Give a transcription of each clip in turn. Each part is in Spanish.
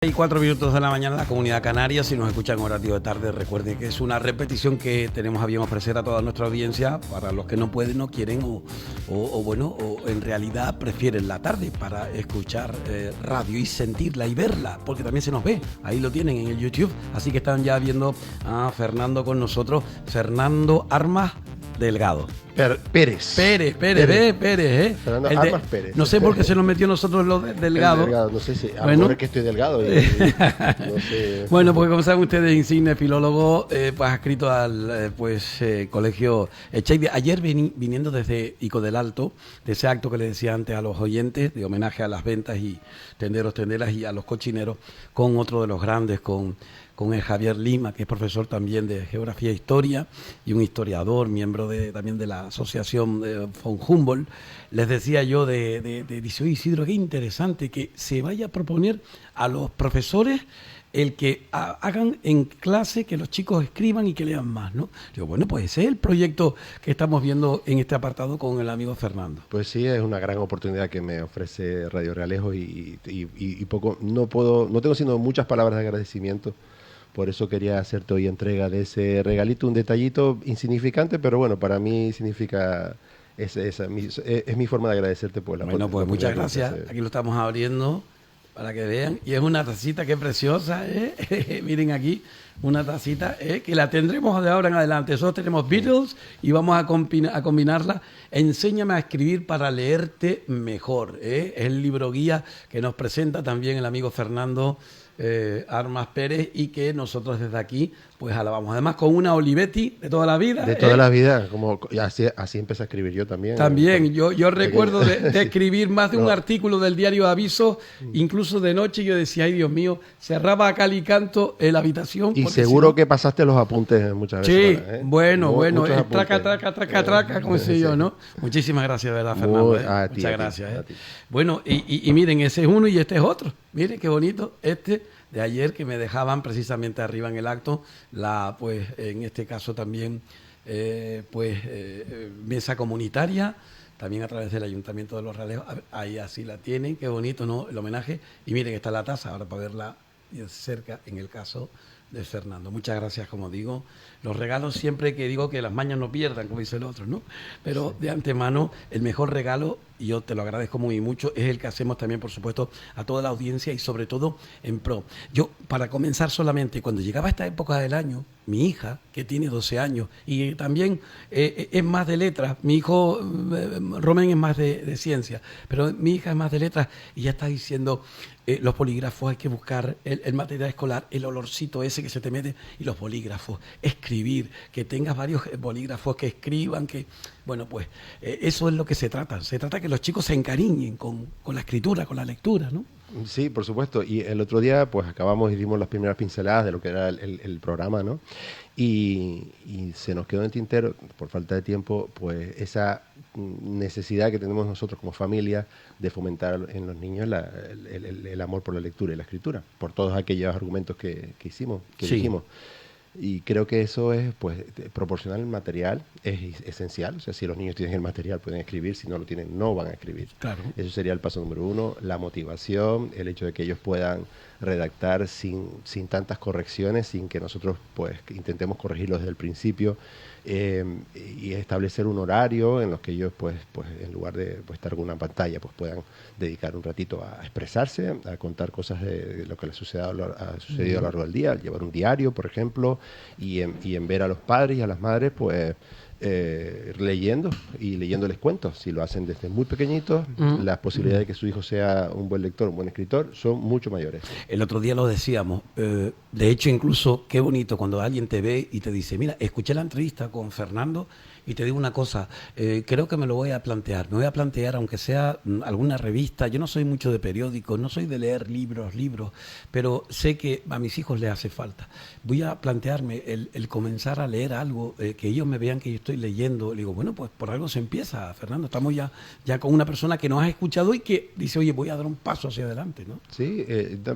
Hay 4 minutos de la mañana en la Comunidad Canaria. Si nos escuchan en horario de tarde, recuerde que es una repetición que tenemos a bien ofrecer a toda nuestra audiencia para los que no pueden, no quieren o en realidad prefieren la tarde para escuchar radio y sentirla y verla, porque también se nos ve. Ahí lo tienen en el YouTube. Así que están ya viendo a Fernando con nosotros. Fernando Armas Delgado. Pérez. Pérez. Fernando Armas Pérez. No sé por qué se nos metió nosotros los Delgado. No sé si a lo mejor es que estoy delgado. No sé. Bueno, porque como saben ustedes, insigne filólogo, pues adscrito al colegio Echeide. Ayer viniendo desde Ico del Alto, de ese acto que le decía antes a los oyentes, de homenaje a las ventas y tenderas y a los cochineros, con otro de los grandes, con el Javier Lima, que es profesor también de Geografía e Historia y un historiador, miembro también de la Asociación von Humboldt. Les decía yo dice, oye, Isidro, qué interesante que se vaya a proponer a los profesores el que hagan en clase, que los chicos escriban y que lean más, ¿no? Digo, bueno, pues ese es el proyecto que estamos viendo en este apartado con el amigo Fernando. Pues sí, es una gran oportunidad que me ofrece Radio Realejo y poco, no tengo sino muchas palabras de agradecimiento. Por eso quería hacerte hoy entrega de ese regalito, un detallito insignificante, pero bueno, para mí significa, es mi forma de agradecerte por la Bueno, pues muchas gracias. Aquí lo estamos abriendo para que vean. Y es una tacita que preciosa, ¿eh? Miren aquí, una tacita que la tendremos de ahora en adelante. Nosotros tenemos Beatles y vamos a combinarla. Enséñame a escribir para leerte mejor, ¿eh? Es el libro guía que nos presenta también el amigo Fernando Armas Pérez y que nosotros desde aquí pues alabamos, además con una Olivetti de toda la vida. De toda la vida, como así empecé a escribir yo también. Yo recuerdo de escribir más de un artículo del diario Aviso, incluso de noche. Yo decía, ay Dios mío, cerraba a cal y canto la habitación. Y seguro que pasaste los apuntes muchas veces. Sí, bueno, traca, como sé yo, ¿no? Muchísimas gracias, de verdad, Fernando. Muchas gracias. Bueno, y miren, ese es uno y este es otro. Miren qué bonito de ayer, que me dejaban precisamente arriba en el acto, en este caso también, mesa comunitaria, también a través del Ayuntamiento de Los Realejos. Ahí así la tienen, qué bonito, ¿no? El homenaje. Y miren, está la taza, ahora para verla cerca en el caso de Fernando. Muchas gracias, como digo. Los regalos siempre que digo que las mañas no pierdan, como dice el otro, ¿no? Pero sí, de antemano, el mejor regalo, y yo te lo agradezco muy mucho, es el que hacemos también, por supuesto, a toda la audiencia y sobre todo en pro. Yo, para comenzar solamente, cuando llegaba esta época del año, mi hija, que tiene 12 años, y también es más de letras, mi hijo Romén es más de ciencia, pero mi hija es más de letras, y ya está diciendo, los polígrafos hay que buscar el material escolar, el olorcito ese que se te mete, y los bolígrafos, escribir, que tengas varios bolígrafos que escriban, que bueno, pues eso es lo que se trata que los chicos se encariñen con la escritura, con la lectura, ¿no? Sí, por supuesto. Y el otro día, pues acabamos y dimos las primeras pinceladas de lo que era el programa, ¿no? Y se nos quedó en el tintero, por falta de tiempo, pues esa necesidad que tenemos nosotros como familia de fomentar en los niños el amor por la lectura y la escritura, por todos aquellos argumentos que dijimos. Y creo que eso es, pues, proporcionar el material es esencial. O sea, si los niños tienen el material pueden escribir, si no lo tienen no van a escribir. Claro. Eso sería el paso número 1, la motivación, el hecho de que ellos puedan redactar sin tantas correcciones, sin que nosotros pues intentemos corregirlos desde el principio, y establecer un horario en los que ellos pues en lugar de estar con una pantalla pues puedan dedicar un ratito a expresarse, a contar cosas de lo que les ha sucedido a lo largo del día, llevar un diario, por ejemplo, y en ver a los padres y a las madres pues leyéndoles cuentos. Si lo hacen desde muy pequeñitos, las posibilidades de que su hijo sea un buen lector, un buen escritor, son mucho mayores. El otro día lo decíamos, de hecho incluso qué bonito cuando alguien te ve y te dice, mira, escuché la entrevista con Fernando y te digo una cosa, creo que me lo voy a plantear, aunque sea alguna revista. Yo no soy mucho de periódicos, no soy de leer libros, pero sé que a mis hijos les hace falta. Voy a plantearme el comenzar a leer algo, que ellos me vean que yo estoy leyendo. Le digo, bueno, pues por algo se empieza, Fernando. Estamos ya con una persona que nos ha escuchado y que dice, oye, voy a dar un paso hacia adelante, ¿no? Sí,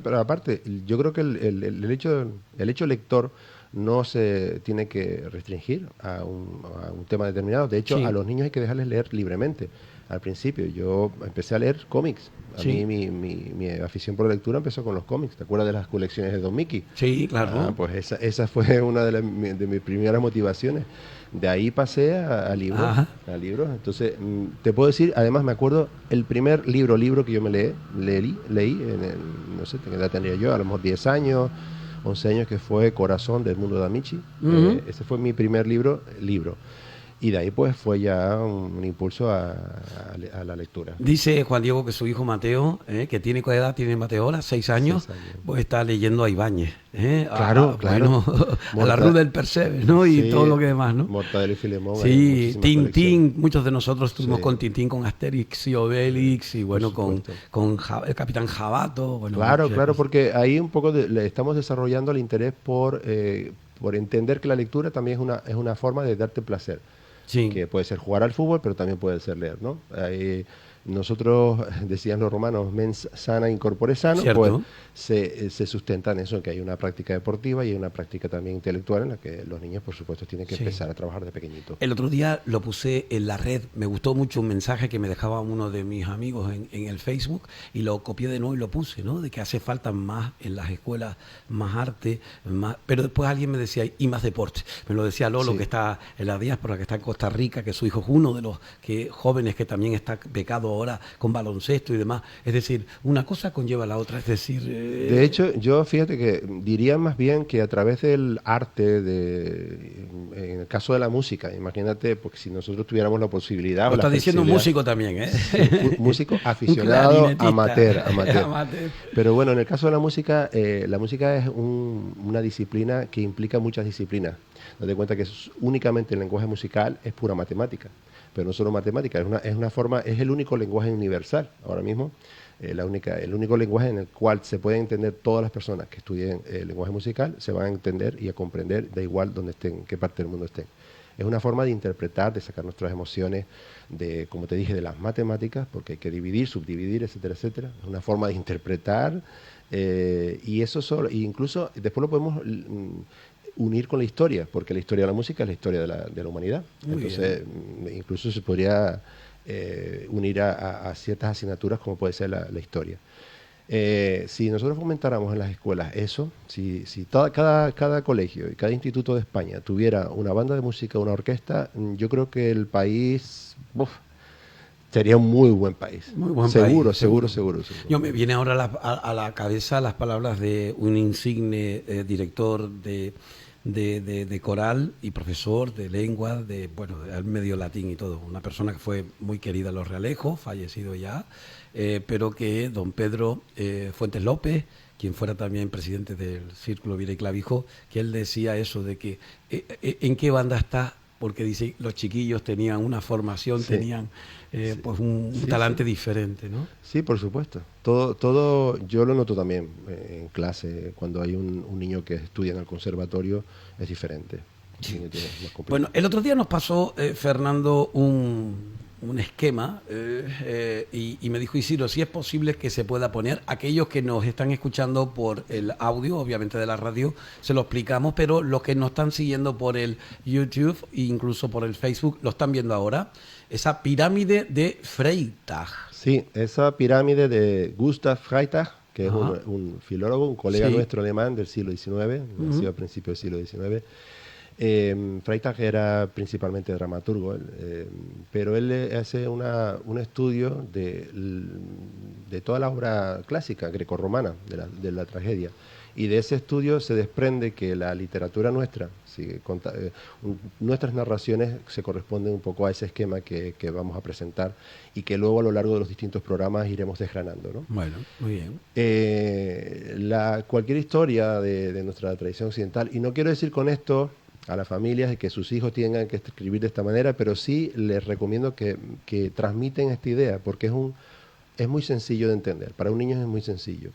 pero aparte, yo creo que el hecho lector no se tiene que restringir a un tema determinado. De hecho, sí, a los niños hay que dejarles leer libremente. al principio. Yo empecé a leer cómics. A Sí. mí mi afición por la lectura empezó con los cómics. ¿Te acuerdas de las colecciones de Don Mickey? Sí, claro. Pues esa fue una de mis primeras motivaciones. De ahí pasé a libros, Ajá. a libros. Entonces, te puedo decir, además me acuerdo, el primer libro que yo leí, no sé, ¿qué edad tendría yo? A lo mejor 10 años, 11 años, que fue Corazón del Mundo de Amici. Ujú. Ese fue mi primer libro. Y de ahí pues fue ya un impulso a la lectura. Dice Juan Diego que su hijo Mateo, que tiene ¿qué edad tiene Mateo ahora? 6 años, 6 años. pues está leyendo a Ibáñez, Claro. bueno, a la Ruda del Percebes, ¿no? Y Sí, todo lo que demás, ¿no? Mortadelo y Filemón. Hay Sí, muchísimas Tintín, colecciones. muchos de nosotros estuvimos Sí. con Tintín, con Asterix y Obelix, y bueno, con, supuesto. el Capitán Jabato, bueno, Claro, muchas claro, cosas. porque ahí un poco le estamos desarrollando el interés por entender que la lectura también es una forma de darte placer. Sí, Que puede ser jugar al fútbol, pero también puede ser leer, ¿no? Nosotros, decían los romanos, mens sana in corpore sano, pues cierto. se sustenta en eso, que hay una práctica deportiva y hay una práctica también intelectual en la que los niños, por supuesto, tienen que Sí. empezar a trabajar de pequeñito. El otro día lo puse en la red, me gustó mucho un mensaje que me dejaba uno de mis amigos en el Facebook y lo copié de nuevo y lo puse, ¿no? De que hace falta más en las escuelas, más arte, más... Pero después alguien me decía, y más deporte. Me lo decía Lolo, Sí. que está en la diáspora, que está en Costa Rica, que su hijo es uno de los jóvenes que también está becado ahora con baloncesto y demás. Es decir, una cosa conlleva a la otra, es decir... De hecho, yo fíjate que diría más bien que a través del arte, en el caso de la música, imagínate, porque si nosotros tuviéramos la posibilidad lo o la estás diciendo un flexibilidad, músico también, ¿eh? sí, músico aficionado, clarinetista. amateur. Amateur. Pero bueno, en el caso de la música es una disciplina que implica muchas disciplinas. Date cuenta que únicamente el lenguaje musical es pura matemática, pero no solo matemática, es el único lenguaje universal ahora mismo. El único lenguaje en el cual se pueden entender todas las personas que estudien el lenguaje musical, se van a entender y a comprender, da igual donde estén, en qué parte del mundo estén. Es una forma de interpretar, de sacar nuestras emociones, como te dije, de las matemáticas, porque hay que dividir, subdividir, etcétera, etcétera. Es una forma de interpretar, y eso solo, e incluso después lo podemos unir con la historia, porque la historia de la música es la historia de la humanidad. Muy Entonces, incluso se podría unir a ciertas asignaturas como puede ser la historia. Si nosotros fomentáramos en las escuelas eso, si cada colegio y cada instituto de España tuviera una banda de música, una orquesta, yo creo que el país sería un muy buen país. Muy buen Seguro, país, seguro. Yo me viene ahora a la cabeza las palabras de un insigne director de coral y profesor de lengua, de medio latín y todo. Una persona que fue muy querida en Los Realejos, fallecido ya, pero que don Pedro Fuentes López, quien fuera también presidente del Círculo Vira y Clavijo, que él decía eso de que ¿en qué banda está? Porque dice, los chiquillos tenían una formación, Sí. tenían pues un talante diferente, ¿no? Sí, por supuesto. Todo yo lo noto también en clase. Cuando hay un niño que estudia en el conservatorio, es diferente. Sí. Es más complicado. Bueno, el otro día nos pasó, Fernando, un esquema y me dijo Isidro, si es posible que se pueda poner, aquellos que nos están escuchando por el audio, obviamente de la radio, se lo explicamos, pero los que nos están siguiendo por el YouTube e incluso por el Facebook, lo están viendo ahora, esa pirámide de Freytag. Sí, esa pirámide de Gustav Freytag, que es Ajá. un filólogo, un colega Sí. nuestro alemán del siglo XIX, nació a principios del siglo XIX. Freytag era principalmente dramaturgo, pero él hace un estudio de toda la obra clásica grecorromana, de la tragedia. Y de ese estudio se desprende que la literatura nuestra, nuestras narraciones se corresponden un poco a ese esquema que vamos a presentar y que luego a lo largo de los distintos programas iremos desgranando, ¿no? Bueno, muy bien. Cualquier historia de nuestra tradición occidental, y no quiero decir con esto a las familias de que sus hijos tengan que escribir de esta manera, pero sí les recomiendo que transmiten esta idea, porque es muy sencillo de entender. Para un niño es muy sencillo.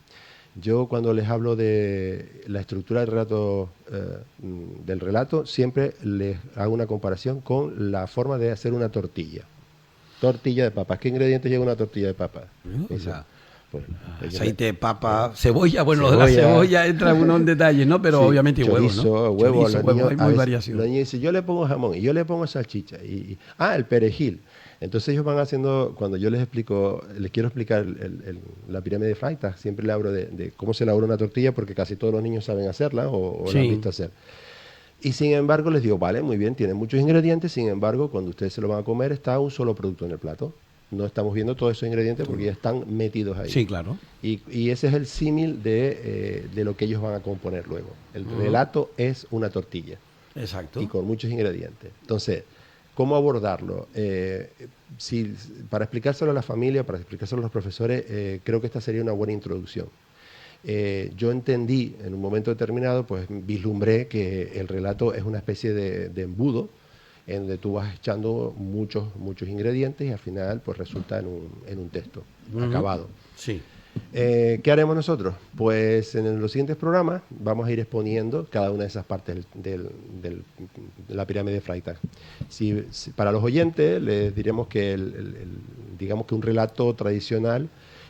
Yo cuando les hablo de la estructura del relato, siempre les hago una comparación con la forma de hacer una tortilla. Tortilla de papas. ¿Qué ingredientes lleva una tortilla de papas? O sea, Pues, aceite, papa, cebolla, bueno, lo de la Cebolla. cebolla entra uno en detalles, ¿no? Pero sí, obviamente y huevo, chorizo, ¿no? huevo, Chorizo, los niños, hay a muy veces variación. los niños dicen, yo le pongo jamón y yo le pongo salchicha. El perejil. Entonces ellos van haciendo, cuando yo les explico, les quiero explicar la pirámide de Freytag, siempre le hablo de cómo se elabora una tortilla, porque casi todos los niños saben hacerla o la han visto hacer. Y sin embargo les digo, vale, muy bien, tienen muchos ingredientes, sin embargo, cuando ustedes se lo van a comer está un solo producto en el plato. No estamos viendo todos esos ingredientes porque ya están metidos ahí. Sí, claro. Y ese es el símil de lo que ellos van a componer luego. El relato es una tortilla. Exacto. Y con muchos ingredientes. Entonces, ¿cómo abordarlo? Para explicárselo a la familia, para explicárselo a los profesores, creo que esta sería una buena introducción. Yo entendí en un momento determinado, pues vislumbré que el relato es una especie de embudo en donde tú vas echando muchos ingredientes y al final pues resulta en un texto acabado. Sí. ¿Qué haremos nosotros? Pues en los siguientes programas vamos a ir exponiendo cada una de esas partes de la pirámide de Freytag. Para los oyentes les diremos que digamos que un relato tradicional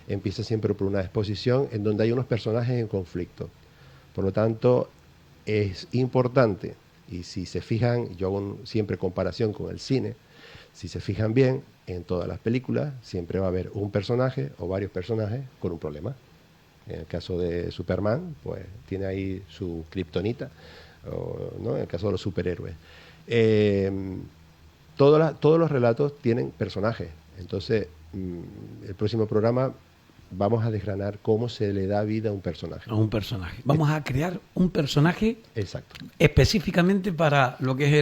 empieza siempre por una exposición en donde hay unos personajes en conflicto. Por lo tanto, es importante, y si se fijan, yo hago siempre comparación con el cine, si se fijan bien, en todas las películas siempre va a haber un personaje o varios personajes con un problema. En el caso de Superman, pues tiene ahí su kriptonita, ¿no? En el caso de los superhéroes. Todos los relatos tienen personajes. Entonces, el próximo programa vamos a desgranar cómo se le da vida a un personaje. A un personaje. Vamos a crear un personaje. Exacto. Específicamente para lo que es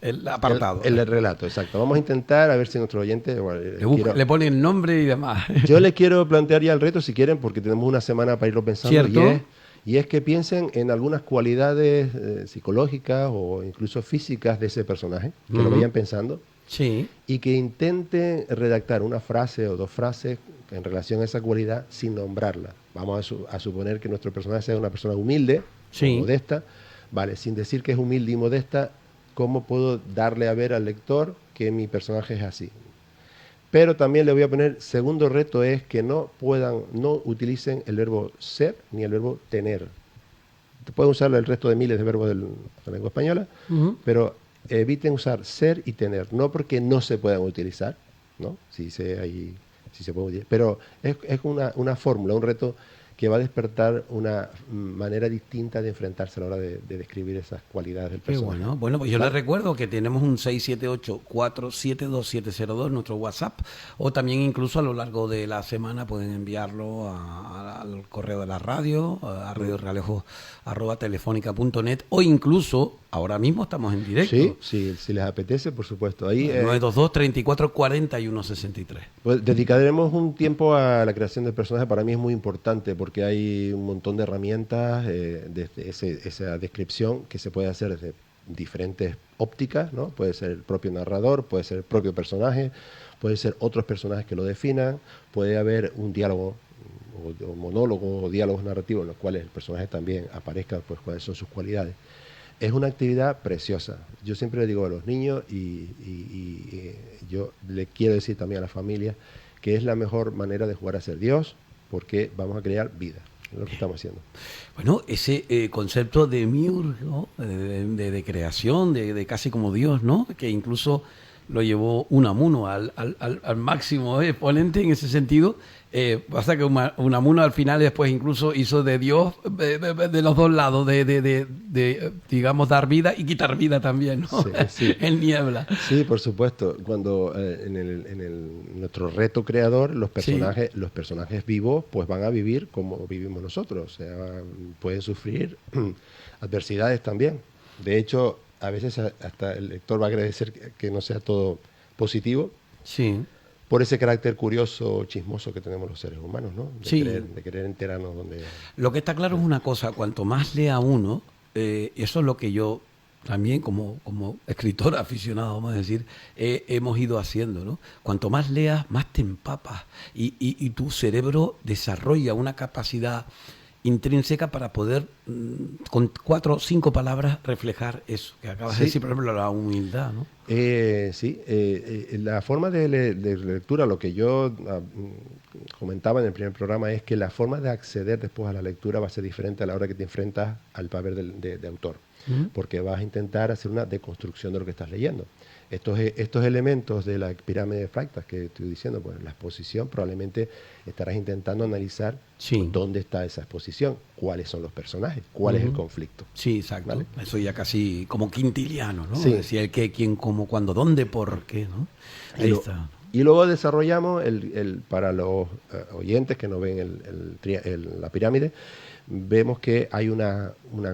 el apartado. El relato, exacto. Vamos a intentar a ver si nuestros oyentes... le ponen nombre y demás. Yo les quiero plantear ya el reto, si quieren, porque tenemos una semana para irlo pensando. ¿Cierto? Y es que piensen en algunas cualidades psicológicas o incluso físicas de ese personaje, que lo vayan pensando. Sí. Y que intenten redactar una frase o dos frases en relación a esa cualidad sin nombrarla. Vamos a suponer que nuestro personaje sea una persona humilde, modesta. Vale, sin decir que es humilde y modesta, ¿cómo puedo darle a ver al lector que mi personaje es así? Pero también le voy a poner, segundo reto es que no utilicen el verbo ser ni el verbo tener. Pueden usar el resto de miles de verbos de la lengua española, pero eviten usar ser y tener, no porque no se puedan utilizar, ¿no? Si se puede utilizar, pero es una fórmula, un reto que va a despertar una manera distinta de enfrentarse a la hora de describir esas cualidades del personaje. Bueno, pues yo les recuerdo que tenemos un 678-472-702, nuestro WhatsApp, o también incluso a lo largo de la semana pueden enviarlo al correo de la radio, a radiorealejo@telefónica.net, o incluso, ahora mismo estamos en directo. Sí, si les apetece, por supuesto. Ahí 922-34-41-63. Pues dedicaremos un tiempo a la creación de personajes. Para mí es muy importante porque hay un montón de herramientas esa descripción que se puede hacer desde diferentes ópticas, ¿no? Puede ser el propio narrador, puede ser el propio personaje, puede ser otros personajes que lo definan, puede haber un diálogo o monólogo o diálogos narrativos en los cuales el personaje también aparezca, pues cuáles son sus cualidades. Es una actividad preciosa. Yo siempre le digo a los niños y yo le quiero decir también a la familia que es la mejor manera de jugar a ser Dios, porque vamos a crear vida. Es lo que estamos haciendo. Bueno, ese concepto de miurgo, de creación, de casi como Dios, ¿no? Que incluso lo llevó Unamuno al máximo exponente en ese sentido. Pasa que Unamuno al final después incluso hizo de Dios de los dos lados, digamos, dar vida y quitar vida también, ¿no? Sí. En Niebla. Sí, por supuesto. Cuando en nuestro reto creador, los personajes vivos pues van a vivir como vivimos nosotros. O sea, pueden sufrir adversidades también. De hecho, a veces hasta el lector va a agradecer que no sea todo positivo. Sí. Por ese carácter curioso, chismoso que tenemos los seres humanos, ¿no? De querer enterarnos donde... Lo que está claro es una cosa, cuanto más lea uno, eso es lo que yo también como escritor aficionado, vamos a decir, hemos ido haciendo, ¿no? Cuanto más leas, más te empapas y tu cerebro desarrolla una capacidad intrínseca para poder con 4 o 5 palabras reflejar eso que acabas de decir, por ejemplo, la humildad, ¿no? Sí, la forma de lectura, lo que yo comentaba en el primer programa, es que la forma de acceder después a la lectura va a ser diferente a la hora que te enfrentas al papel de autor, porque vas a intentar hacer una deconstrucción de lo que estás leyendo. Estos elementos de la pirámide de Fractal que estoy diciendo, pues la exposición, probablemente estarás intentando analizar dónde está esa exposición, cuáles son los personajes, cuál es el conflicto. Sí, exacto. ¿Vale? Eso ya casi como quintiliano, ¿no? Sí. Decía el qué, quién, cómo, cuándo, dónde, por qué, ¿no? Ahí está. Y luego desarrollamos, para los oyentes que no ven la pirámide, vemos que hay una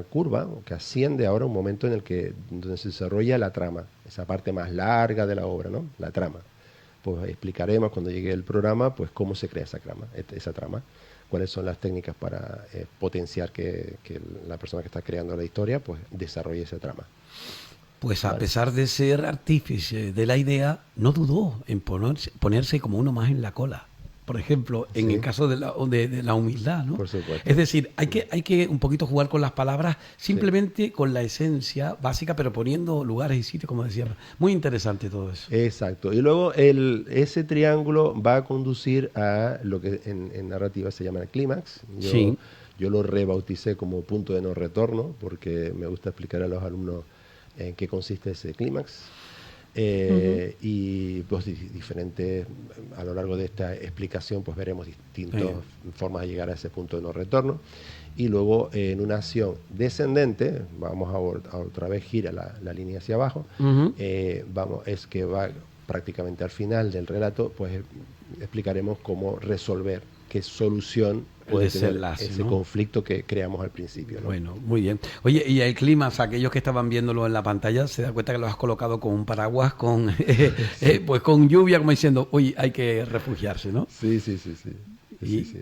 curva que asciende ahora, un momento en el que donde se desarrolla la trama, esa parte más larga de la obra, ¿no? La trama. Pues explicaremos cuando llegue el programa, pues cómo se crea esa trama, cuáles son las técnicas para potenciar que la persona que está creando la historia, pues desarrolle esa trama. Pues a pesar de ser artífice de la idea, no dudó en ponerse como uno más en la cola. Por ejemplo, en el caso de la humildad, ¿no? Por supuesto. Es decir, hay que un poquito jugar con las palabras, simplemente con la esencia básica, pero poniendo lugares y sitios, como decíamos. Muy interesante todo eso. Exacto. Y luego ese triángulo va a conducir a lo que en narrativa se llama el clímax. Yo lo rebauticé como punto de no retorno, porque me gusta explicar a los alumnos en qué consiste ese clímax. Y pues diferentes, a lo largo de esta explicación, pues veremos distintas formas de llegar a ese punto de no retorno. Y luego en una acción descendente, vamos a otra vez gira la línea hacia abajo, es que va prácticamente al final del relato, pues explicaremos cómo resolver, qué solución puede tener ese conflicto que creamos al principio, ¿no? Bueno, muy bien. Oye, y el clima, aquellos que estaban viéndolo en la pantalla, se dan cuenta que lo has colocado con un paraguas, pues con lluvia, como diciendo, oye, hay que refugiarse, ¿no? Sí.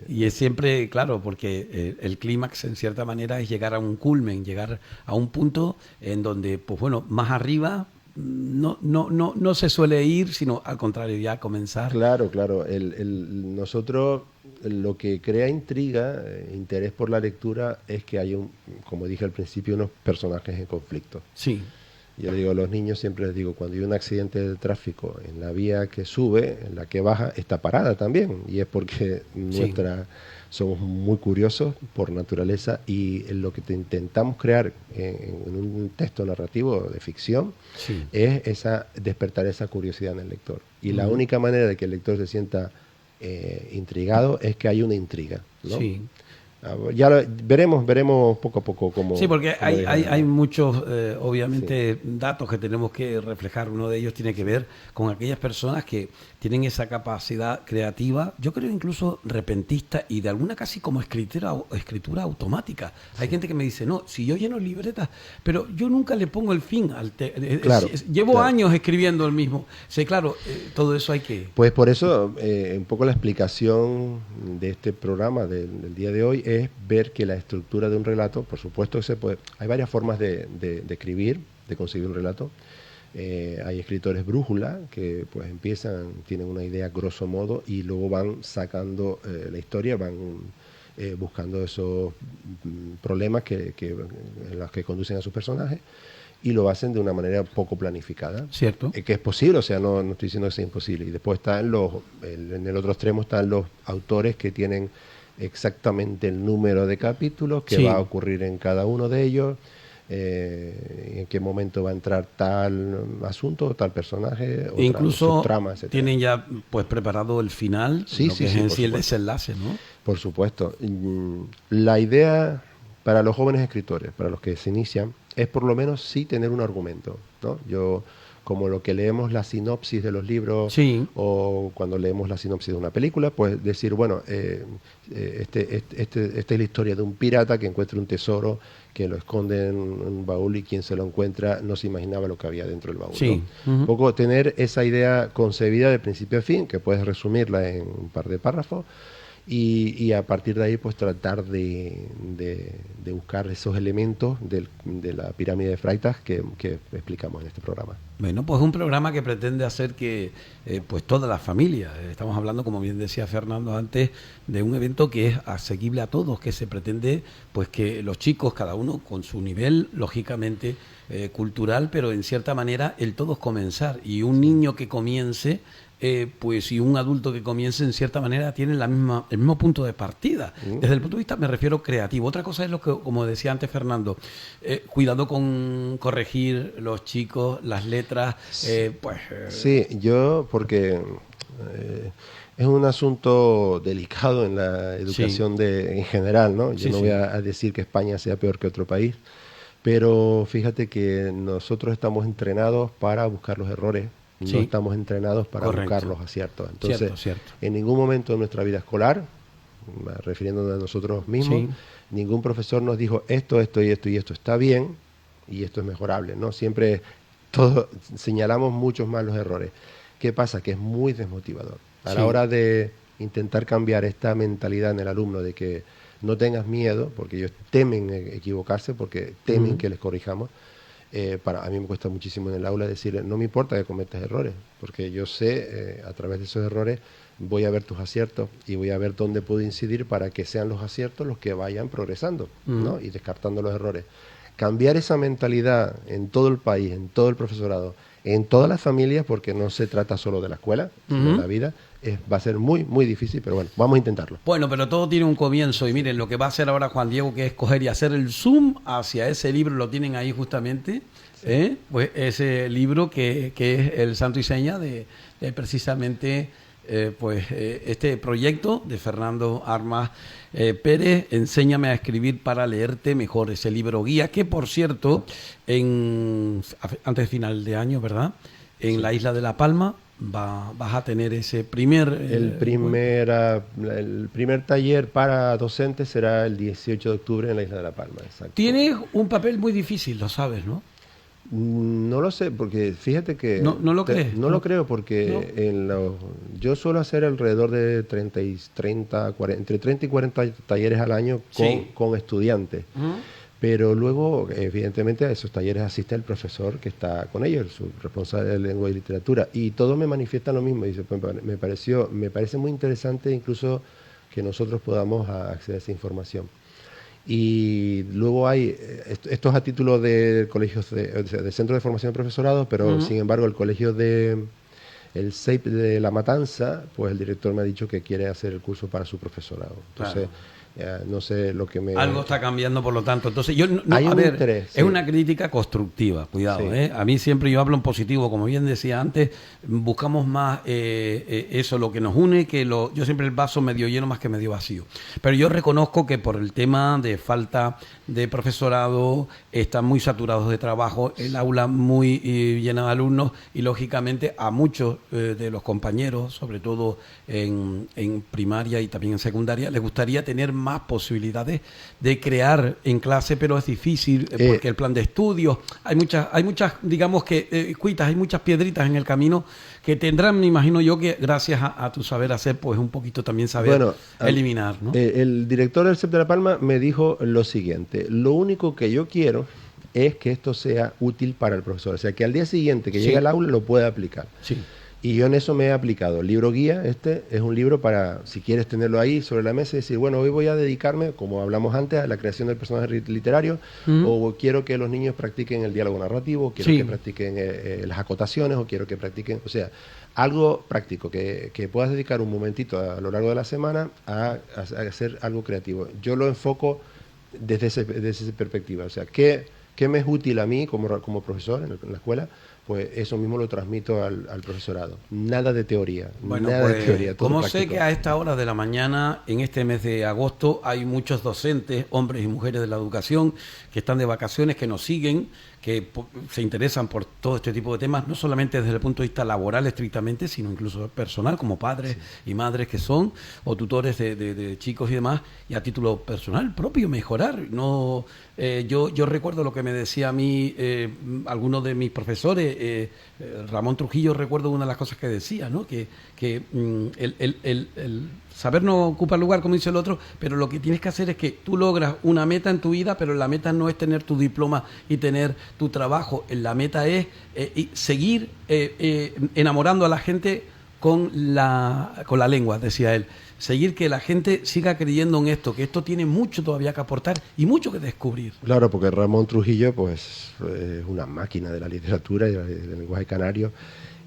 Y es siempre, claro, porque el clímax en cierta manera es llegar a un culmen, llegar a un punto en donde, pues bueno, más arriba no se suele ir, sino al contrario, ya comenzar. Claro. Nosotros lo que crea intriga, interés por la lectura, es que hay como dije al principio, unos personajes en conflicto. Sí. Yo le digo a los niños, siempre les digo, cuando hay un accidente de tráfico en la vía que sube, en la que baja, está parada también. Y es porque somos muy curiosos por naturaleza, y lo que intentamos crear en un texto narrativo de ficción es despertar esa curiosidad en el lector. Y la única manera de que el lector se sienta intrigado es que hay una intriga, ¿no? Sí. Ya veremos poco a poco cómo... Sí, porque hay muchos, obviamente, datos que tenemos que reflejar. Uno de ellos tiene que ver con aquellas personas que tienen esa capacidad creativa, yo creo incluso repentista, y de alguna casi como escritura automática. Hay gente que me dice, no, si yo lleno libretas, pero yo nunca le pongo el fin al llevo años escribiendo el mismo. Sí, claro, todo eso hay que... Pues por eso, un poco la explicación de este programa del día de hoy es ver que la estructura de un relato, por supuesto que hay varias formas de escribir, de conseguir un relato. Hay escritores brújula que pues tienen una idea grosso modo, y luego van sacando la historia, van buscando esos problemas en los que conducen a sus personajes, y lo hacen de una manera poco planificada. Cierto. Que es posible, o sea, no estoy diciendo que sea imposible. Y después en el otro extremo están los autores que tienen exactamente el número de capítulos que va a ocurrir en cada uno de ellos, en qué momento va a entrar tal asunto, tal personaje, incluso subtrama, etc. Tienen ya pues preparado el final, que es en sí el desenlace, ¿no? Por supuesto. La idea para los jóvenes escritores, para los que se inician, es por lo menos sí tener un argumento, ¿no? Como lo que leemos la sinopsis de los libros, o cuando leemos la sinopsis de una película, pues decir, bueno, esta es la historia de un pirata que encuentra un tesoro, que lo esconde en un baúl, y quien se lo encuentra no se imaginaba lo que había dentro del baúl, ¿no? Un poco tener esa idea concebida de principio a fin, que puedes resumirla en un par de párrafos, y a partir de ahí pues tratar de buscar esos elementos de la pirámide de Freytag que explicamos en este programa. Bueno, pues un programa que pretende hacer que pues toda la familia, estamos hablando, como bien decía Fernando antes, de un evento que es asequible a todos, que se pretende pues que los chicos, cada uno con su nivel, lógicamente, cultural, pero en cierta manera el todos comenzar, y un niño que comience pues y un adulto que comience en cierta manera tienen el mismo punto de partida. Desde el punto de vista, me refiero, creativo. Otra cosa es lo que, como decía antes Fernando, cuidado con corregir los chicos, las letras, Sí, yo, porque es un asunto delicado en la educación en general, ¿no? Yo no voy a decir que España sea peor que otro país, pero fíjate que nosotros estamos entrenados para buscar los errores. No estamos entrenados para buscar los aciertos. Entonces, cierto. En ningún momento de nuestra vida escolar, refiriéndonos a nosotros mismos, ningún profesor nos dijo esto y esto está bien y esto es mejorable, ¿no? Siempre todos señalamos muchos más los errores. ¿Qué pasa? Que es muy desmotivador. A la hora de intentar cambiar esta mentalidad en el alumno de que no tengas miedo, porque ellos temen equivocarse, porque temen que les corrijamos. A mí me cuesta muchísimo en el aula decir, no me importa que cometas errores, porque yo sé, a través de esos errores, voy a ver tus aciertos y voy a ver dónde puedo incidir para que sean los aciertos los que vayan progresando, ¿no? Y descartando los errores. Cambiar esa mentalidad en todo el país, en todo el profesorado, en todas las familias, porque no se trata solo de la escuela, sino de la vida, va a ser muy, muy difícil, pero bueno, vamos a intentarlo. Bueno, pero todo tiene un comienzo, y miren, lo que va a hacer ahora Juan Diego, que es coger y hacer el zoom hacia ese libro, lo tienen ahí justamente, pues ese libro que es el santo y seña de precisamente este proyecto de Fernando Armas Pérez, Enséñame a escribir para leerte mejor, ese libro guía, que por cierto, antes de final de año, ¿verdad?, en la isla de La Palma, vas a tener ese el primer taller para docentes será el 18 de octubre en la isla de La Palma. Exacto. Tienes un papel muy difícil, lo sabes, ¿no? No lo sé, porque fíjate que... ¿No lo crees? No lo creo, porque yo suelo hacer alrededor de entre 30 y 40 talleres al año con estudiantes. Pero luego, evidentemente, a esos talleres asiste el profesor que está con ellos, su responsable de lengua y literatura, y todos me manifiestan lo mismo. Dice, pues, me parece muy interesante incluso que nosotros podamos acceder a esa información. Y luego hay, esto es a título de colegios de Centro de Formación de Profesorado, pero sin embargo el colegio el CEIP de La Matanza, pues el director me ha dicho que quiere hacer el curso para su profesorado. Entonces, no sé lo que me... Algo está cambiando, por lo tanto. Entonces, hay un interés, es una crítica constructiva, cuidado. A mí siempre yo hablo en positivo, como bien decía antes, buscamos más eso, lo que nos une, yo siempre el vaso medio lleno más que medio vacío. Pero yo reconozco que por el tema de falta de profesorado, están muy saturados de trabajo, el aula muy llena de alumnos, y lógicamente a muchos de los compañeros, sobre todo en primaria y también en secundaria, les gustaría tener más posibilidades de crear en clase, pero es difícil porque el plan de estudios, hay muchas digamos que cuitas, hay muchas piedritas en el camino que tendrán, me imagino yo, que gracias a tu saber hacer, pues un poquito también saber eliminar, ¿no? El director del CEP de La Palma me dijo lo siguiente: lo único que yo quiero es que esto sea útil para el profesor, o sea, que al día siguiente que llegue al aula lo pueda aplicar. Sí. Y yo en eso me he aplicado. El libro guía, es un libro para, si quieres tenerlo ahí sobre la mesa y decir, bueno, hoy voy a dedicarme, como hablamos antes, a la creación del personaje literario, o quiero que los niños practiquen el diálogo narrativo, quiero que practiquen las acotaciones, o quiero que practiquen, o sea, algo práctico, que puedas dedicar un momentito a lo largo de la semana a hacer algo creativo. Yo lo enfoco desde esa perspectiva, o sea, ¿qué me es útil a mí como profesor en la escuela? Pues eso mismo lo transmito al profesorado. Nada de teoría. Bueno, nada de teoría. Todo como práctico. Sé que a esta hora de la mañana, en este mes de agosto, hay muchos docentes, hombres y mujeres de la educación, que están de vacaciones, que nos siguen, que se interesan por todo este tipo de temas, no solamente desde el punto de vista laboral estrictamente, sino incluso personal, como padres y madres que son, o tutores de chicos y demás, y a título personal propio, mejorar. No, yo recuerdo lo que me decía a mí algunos de mis profesores Ramón Trujillo, recuerdo una de las cosas que decía, ¿no? Que el saber no ocupa lugar, como dice el otro, pero lo que tienes que hacer es que tú logras una meta en tu vida, pero la meta no es tener tu diploma y tener tu trabajo. La meta es seguir enamorando a la gente con la lengua, decía él. Seguir que la gente siga creyendo en esto, que esto tiene mucho todavía que aportar y mucho que descubrir. Claro, porque Ramón Trujillo pues es una máquina de la literatura y del lenguaje canario,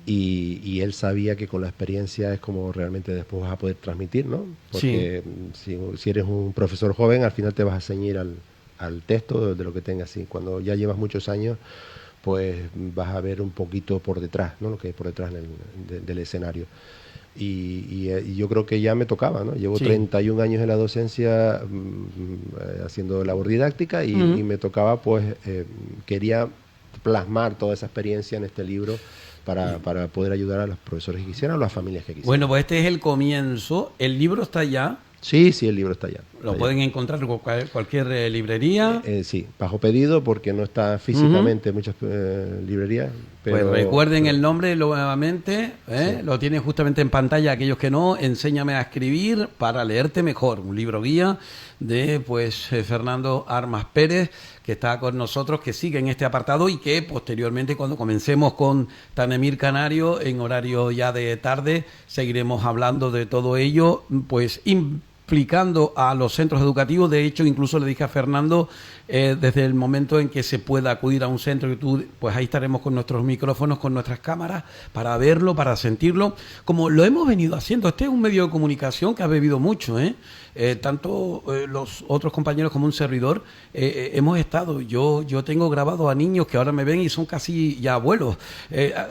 y él sabía que con la experiencia es como realmente después vas a poder transmitir, ¿no? Porque si eres un profesor joven, al final te vas a ceñir al texto de lo que tengas, y cuando ya llevas muchos años, pues vas a ver un poquito por detrás, ¿no? Lo que hay por detrás del escenario. Y yo creo que ya me tocaba, ¿no? Llevo 31 años en la docencia haciendo labor didáctica y me tocaba, pues, quería plasmar toda esa experiencia en este libro para poder ayudar a los profesores que quisieran o a las familias que quisieran. Bueno, pues este es el comienzo. El libro está ya. Sí, el libro está ya. Lo pueden encontrar en cualquier librería. Sí, bajo pedido porque no está físicamente en muchas librerías. Pero, pues recuerden el nombre nuevamente, lo tienen justamente en pantalla. Aquellos que no, Enséñame a escribir para leerte mejor. Un libro guía de Fernando Armas Pérez, que está con nosotros, que sigue en este apartado y que posteriormente, cuando comencemos con Tanemir Canario, en horario ya de tarde, seguiremos hablando de todo ello, pues implicando a los centros educativos. De hecho, incluso le dije a Fernando, desde el momento en que se pueda acudir a un centro, que tú, pues ahí estaremos con nuestros micrófonos, con nuestras cámaras, para verlo, para sentirlo, como lo hemos venido haciendo. Este es un medio de comunicación que ha bebido mucho, tanto los otros compañeros como un servidor, hemos estado, yo tengo grabado a niños que ahora me ven y son casi ya abuelos,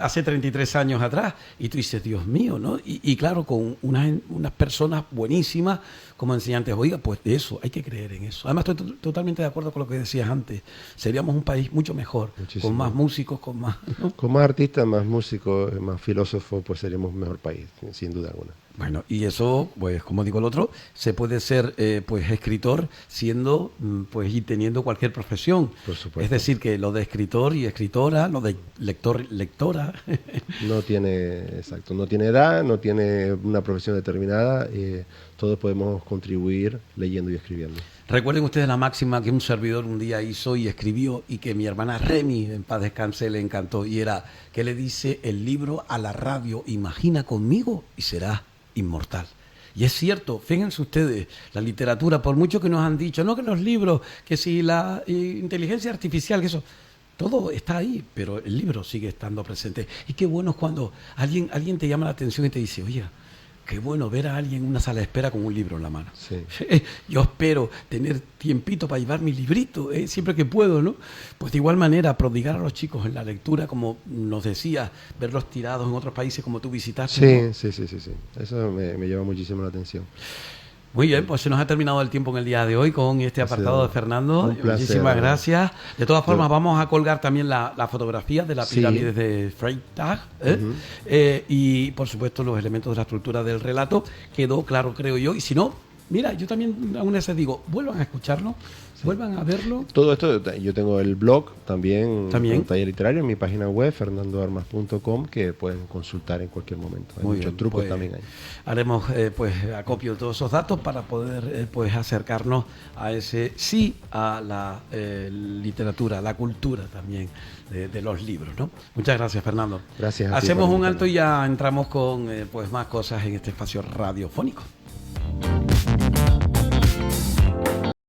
hace 33 años atrás, y tú dices, Dios mío, ¿no? Y claro, con unas personas buenísimas como enseñantes. Oiga, pues de eso, hay que creer en eso. Además, estoy totalmente de acuerdo con lo que decías antes. Seríamos un país mucho mejor, con más músicos, con más, ¿no? Con más artistas, más músicos, más filósofos, pues seríamos un mejor país, sin duda alguna. Bueno, y eso, pues como digo el otro, se puede ser pues escritor siendo pues y teniendo cualquier profesión. Por supuesto. Es decir, que lo de escritor y escritora, lo de lector, lectora. No tiene edad, no tiene una profesión determinada, todos podemos contribuir leyendo y escribiendo. Recuerden ustedes la máxima que un servidor un día hizo y escribió, y que mi hermana Remy, en paz descanse, le encantó, y era que le dice el libro a la radio: imagina conmigo y serás inmortal. Y es cierto, fíjense ustedes, la literatura, por mucho que nos han dicho, no que los libros, que si la inteligencia artificial, que eso, todo está ahí, pero el libro sigue estando presente. Y qué bueno es cuando alguien te llama la atención y te dice, oye, qué bueno ver a alguien en una sala de espera con un libro en la mano. Sí. Yo espero tener tiempito para llevar mi librito, siempre que puedo, ¿no? Pues de igual manera, prodigar a los chicos en la lectura, como nos decías, verlos tirados en otros países como tú visitaste. Sí. Eso me llama muchísimo la atención. Muy bien, pues se nos ha terminado el tiempo en el día de hoy con este apartado de Fernando. Muchísimas gracias. De todas formas, vamos a colgar también la fotografía de la pirámide de Freytag, y por supuesto los elementos de la estructura del relato. Quedó claro, creo yo. Y si no, mira, yo también aún les digo, vuelvan a escucharlo, vuelvan a verlo. Todo esto, yo tengo el blog también. Un taller literario en mi página web, fernandoarmas.com, que pueden consultar en cualquier momento. Hay muchos bien, trucos, pues, también ahí. Haremos pues acopio de todos esos datos para poder pues acercarnos a a la literatura, la cultura también de los libros, ¿no? Muchas gracias, Fernando. Gracias a ti. Hacemos un alto y ya entramos con pues más cosas en este espacio radiofónico.